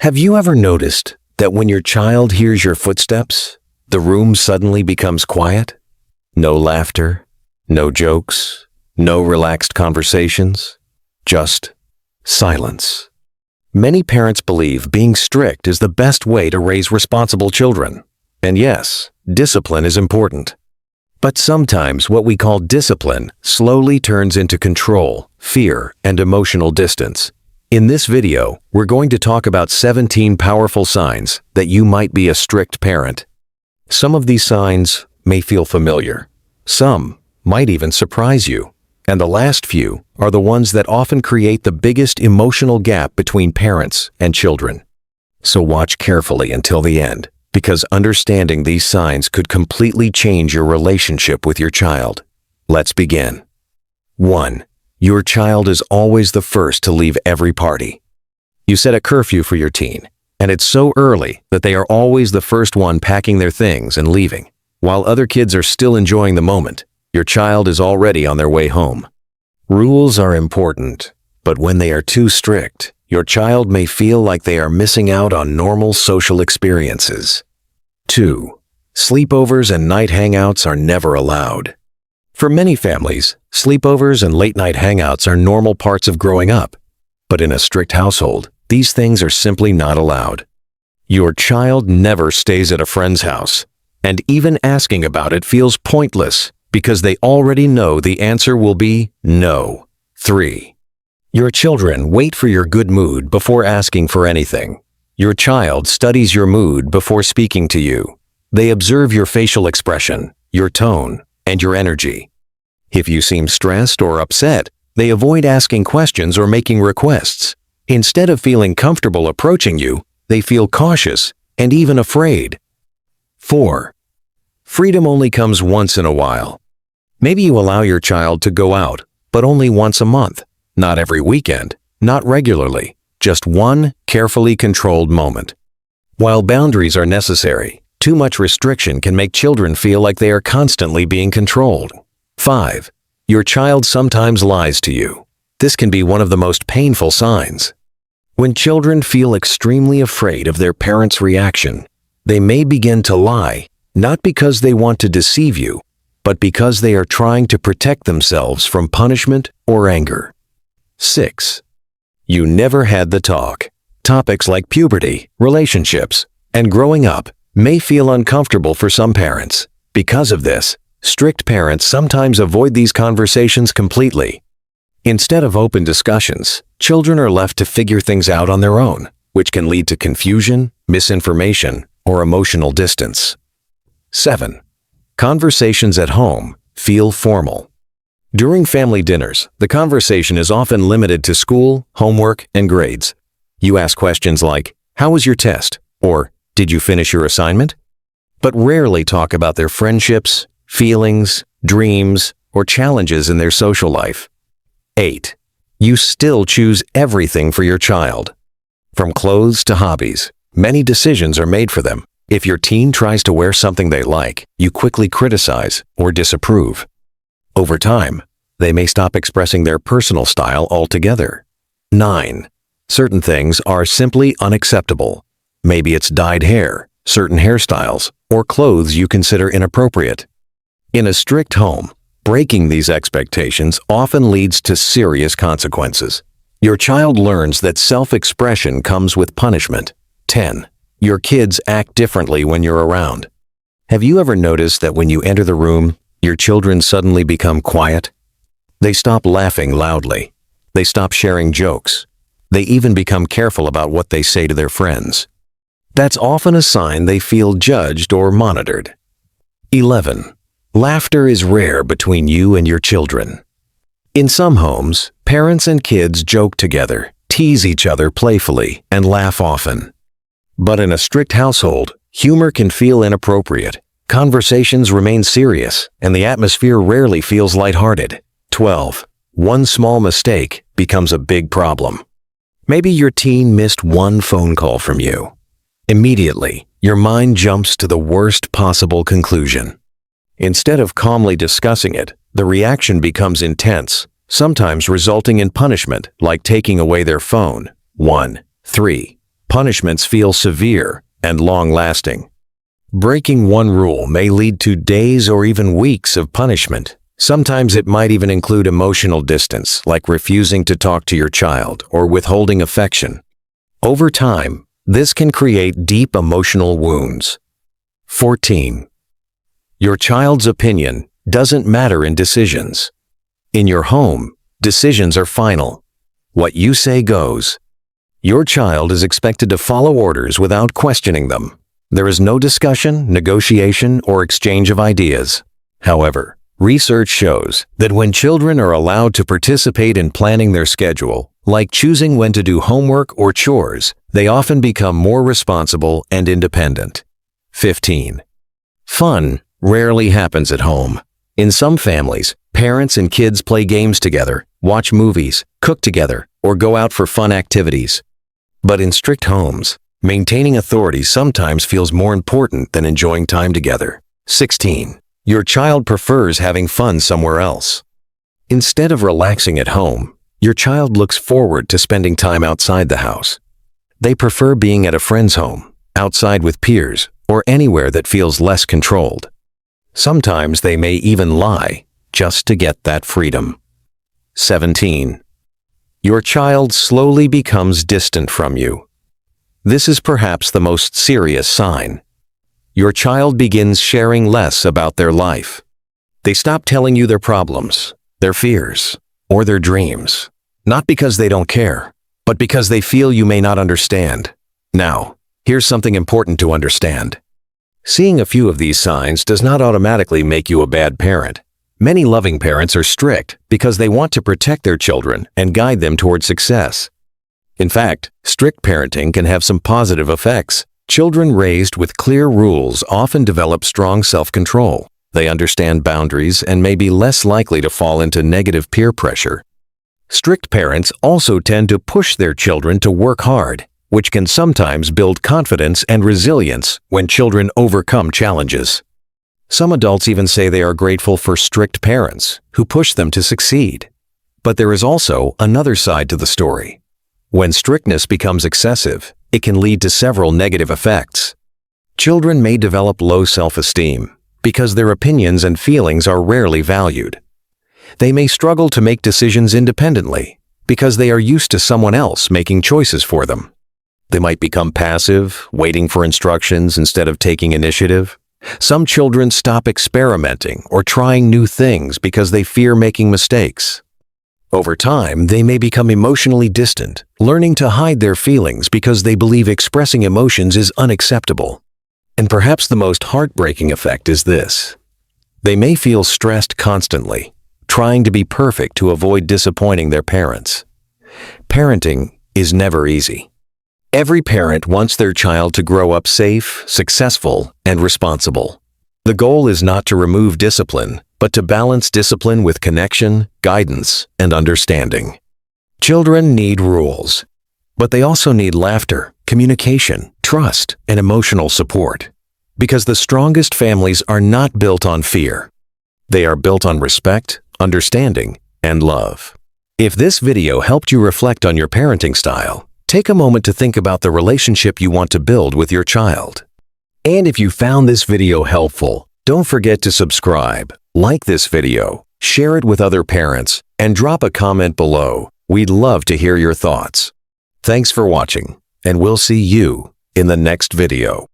Have you ever noticed that when your child hears your footsteps, the room suddenly becomes quiet? No laughter, no jokes, no relaxed conversations, just silence. Many parents believe being strict is the best way to raise responsible children. And yes, discipline is important. But sometimes what we call discipline slowly turns into control, fear, and emotional distance. In this video, we're going to talk about 17 powerful signs that you might be a strict parent. Some of these signs may feel familiar. Some might even surprise you. And the last few are the ones that often create the biggest emotional gap between parents and children. So watch carefully until the end, because understanding these signs could completely change your relationship with your child. Let's begin. 1. Your child is always the first to leave every party. You set a curfew for your teen, and it's so early that they are always the first one packing their things and leaving. While other kids are still enjoying the moment, your child is already on their way home. Rules are important, but when they are too strict, your child may feel like they are missing out on normal social experiences. 2. Sleepovers and night hangouts are never allowed. For many families, sleepovers and late-night hangouts are normal parts of growing up. But in a strict household, these things are simply not allowed. Your child never stays at a friend's house, and even asking about it feels pointless because they already know the answer will be no. 3. Your children wait for your good mood before asking for anything. Your child studies your mood before speaking to you. They observe your facial expression, your tone, and your energy. If you seem stressed or upset, they avoid asking questions or making requests. Instead of feeling comfortable approaching you, they feel cautious and even afraid. 4. Freedom only comes once in a while. Maybe you allow your child to go out, but only once a month. Not every weekend, not regularly, just one carefully controlled moment. While boundaries are necessary, too much restriction can make children feel like they are constantly being controlled. 5. Your child sometimes lies to you. This can be one of the most painful signs. When children feel extremely afraid of their parents' reaction, they may begin to lie, not because they want to deceive you, but because they are trying to protect themselves from punishment or anger. 6. You never had the talk. Topics like puberty, relationships, and growing up may feel uncomfortable for some parents. Because of this, strict parents sometimes avoid these conversations completely. Instead of open discussions, children are left to figure things out on their own, which can lead to confusion, misinformation, or emotional distance. 7. Conversations at home feel formal. During family dinners, the conversation is often limited to school, homework, and grades. You ask questions like, "How was your test?" or "Did you finish your assignment?" But rarely talk about their friendships, feelings, dreams, or challenges in their social life. 8. You still choose everything for your child. From clothes to hobbies, many decisions are made for them. If your teen tries to wear something they like, you quickly criticize or disapprove. Over time, they may stop expressing their personal style altogether. 9. Certain things are simply unacceptable. Maybe it's dyed hair, certain hairstyles, or clothes you consider inappropriate. In a strict home, breaking these expectations often leads to serious consequences. Your child learns that self-expression comes with punishment. 10. Your kids act differently when you're around. Have you ever noticed that when you enter the room, your children suddenly become quiet? They stop laughing loudly. They stop sharing jokes. They even become careful about what they say to their friends. That's often a sign they feel judged or monitored. 11. Laughter is rare between you and your children. In some homes, parents and kids joke together, tease each other playfully, and laugh often. But in a strict household, humor can feel inappropriate. Conversations remain serious, and the atmosphere rarely feels lighthearted. 12. One small mistake becomes a big problem. Maybe your teen missed one phone call from you. Immediately, your mind jumps to the worst possible conclusion. Instead of calmly discussing it, the reaction becomes intense, sometimes resulting in punishment like taking away their phone. 1. 3. punishments feel severe and long-lasting. Breaking one rule may lead to days or even weeks of punishment. Sometimes it might even include emotional distance, like refusing to talk to your child or withholding affection. Over time, this can create deep emotional wounds. 14. Your child's opinion doesn't matter in decisions. In your home, decisions are final. What you say goes. Your child is expected to follow orders without questioning them. There is no discussion, negotiation, or exchange of ideas. However, research shows that when children are allowed to participate in planning their schedule, like choosing when to do homework or chores, they often become more responsible and independent. 15. Fun rarely happens at home. In some families, parents and kids play games together, watch movies, cook together, or go out for fun activities. But in strict homes, maintaining authority sometimes feels more important than enjoying time together. 16. Your child prefers having fun somewhere else. Instead of relaxing at home, your child looks forward to spending time outside the house. They prefer being at a friend's home, outside with peers, or anywhere that feels less controlled. Sometimes they may even lie just to get that freedom. 17. Your child slowly becomes distant from you. This is perhaps the most serious sign. Your child begins sharing less about their life. They stop telling you their problems, their fears, or their dreams, not because they don't care, but because they feel you may not understand. Now, here's something important to understand. Seeing a few of these signs does not automatically make you a bad parent. Many loving parents are strict because they want to protect their children and guide them toward success. In fact, strict parenting can have some positive effects. Children raised with clear rules often develop strong self-control. They understand boundaries and may be less likely to fall into negative peer pressure. Strict parents also tend to push their children to work hard, which can sometimes build confidence and resilience when children overcome challenges. Some adults even say they are grateful for strict parents who push them to succeed. But there is also another side to the story. When strictness becomes excessive, it can lead to several negative effects. Children may develop low self-esteem because their opinions and feelings are rarely valued. They may struggle to make decisions independently because they are used to someone else making choices for them. They might become passive, waiting for instructions instead of taking initiative. Some children stop experimenting or trying new things because they fear making mistakes. Over time, they may become emotionally distant, learning to hide their feelings because they believe expressing emotions is unacceptable. And perhaps the most heartbreaking effect is this. They may feel stressed constantly, trying to be perfect to avoid disappointing their parents. Parenting is never easy. Every parent wants their child to grow up safe, successful, and responsible. The goal is not to remove discipline, but to balance discipline with connection, guidance, and understanding. Children need rules, but they also need laughter, communication, trust, and emotional support. Because the strongest families are not built on fear. They are built on respect, understanding, and love. If this video helped you reflect on your parenting style, take a moment to think about the relationship you want to build with your child. And if you found this video helpful, don't forget to subscribe, like this video, share it with other parents, and drop a comment below. We'd love to hear your thoughts. Thanks for watching, and we'll see you in the next video.